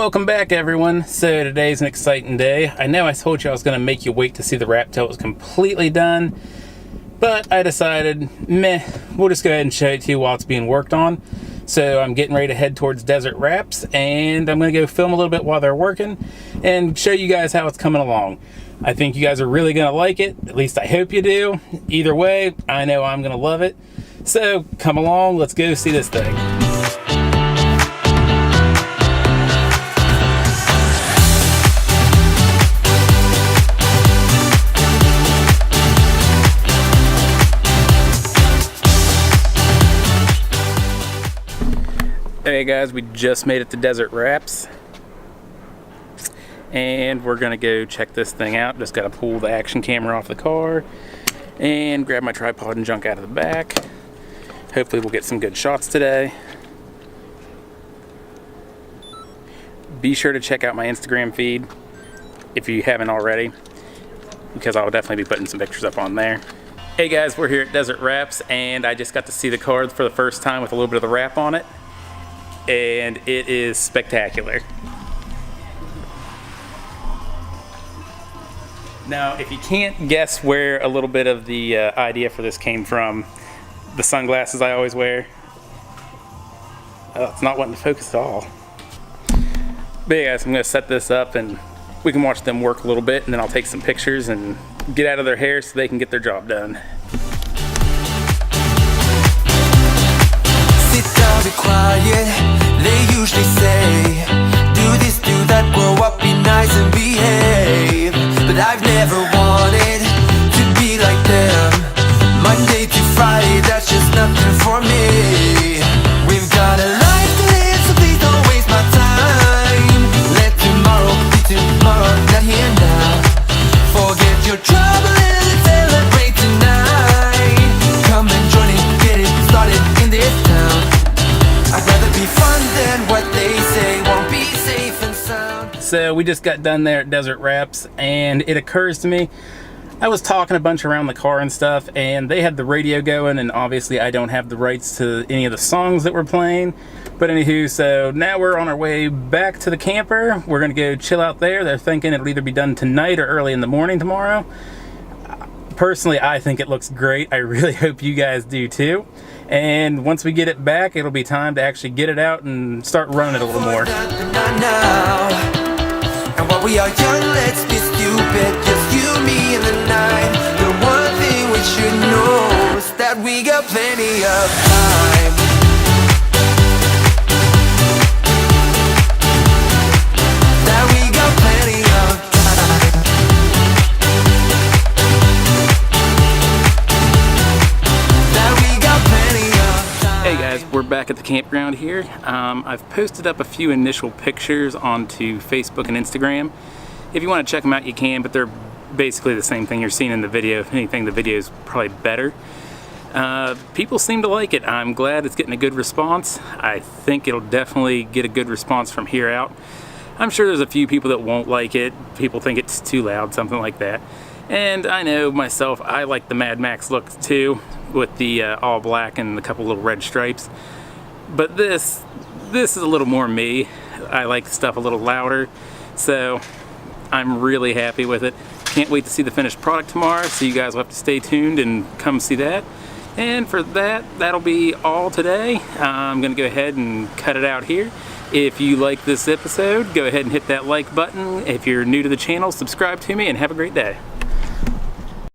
Welcome back, everyone. So today's an exciting day. I know I told you I was going to make you wait to see the wrap till it was completely done, but I decided, we'll just go ahead and show it to you while it's being worked on. So I'm getting ready to head towards Desert Wraps, and I'm going to go film a little bit while they're working and show you guys how it's coming along. I think you guys are really going to like it. At least I hope you do. Either way, I know I'm going to love it. So come along, let's go see this thing. Hey guys, we just made it to Desert Wraps and we're gonna go check this thing out. Just gotta pull the action camera off the car and grab my tripod and junk out of the back. Hopefully we'll get some good shots today. Be sure to check out my Instagram feed if you haven't already, because I'll definitely be putting some pictures up on there. Hey guys, we're here at Desert Wraps and I just got to see the car for the first time with a little bit of the wrap on it. And it is spectacular. Now, if you can't guess where a little bit of the idea for this came from, the sunglasses I always wear. Oh, it's not wanting to focus at all. But yeah, guys, I'm going to set this up and we can watch them work a little bit, and then I'll take some pictures and get out of their hair so they can get their job done. Sit down, be quiet. They usually say, do this, do that, grow up, be nice and behave. But I've never wanted to be like them. Monday to Friday, that's just nothing for me. We've got a life to live, so please don't waste my time. Let tomorrow be tomorrow, not here now. Forget your trouble and let's celebrate tonight. Come and join it, get it started in this town. I'd rather be fun than what they say won't be safe and sound. So we just got done there at Desert Wraps, and it occurs to me, I was talking a bunch around the car and stuff, and they had the radio going, and obviously I don't have the rights to any of the songs that we're playing. But anywho, so now we're on our way back to the camper. We're gonna go chill out there. They're thinking it'll either be done tonight or early in the morning tomorrow. Personally, I think it looks great. I really hope you guys do too. And once we get it back, it'll be time to actually get it out and start running it a little more. And while we are young, let's be stupid, just you, me, and the night. The one thing we should know is that we got plenty of time. That we got plenty of time. That we got plenty of time. Hey guys, we're back at the campground here. I've posted up a few initial pictures onto Facebook and Instagram. If you want to check them out, you can, but they're basically the same thing you're seeing in the video. If anything, the video is probably better. People seem to like it. I'm glad it's getting a good response. I think it'll definitely get a good response from here out. I'm sure there's a few people that won't like it. People think it's too loud, something like that. And I know myself, I like the Mad Max look too, with the all black and a couple little red stripes. But this is a little more me. I like stuff a little louder, so I'm really happy with it. Can't wait to see the finished product tomorrow, so you guys will have to stay tuned and come see that. And for that, that'll be all today. I'm gonna go ahead and cut it out here. If you like this episode, go ahead and hit that like button. If you're new to the channel, subscribe to me and have a great day.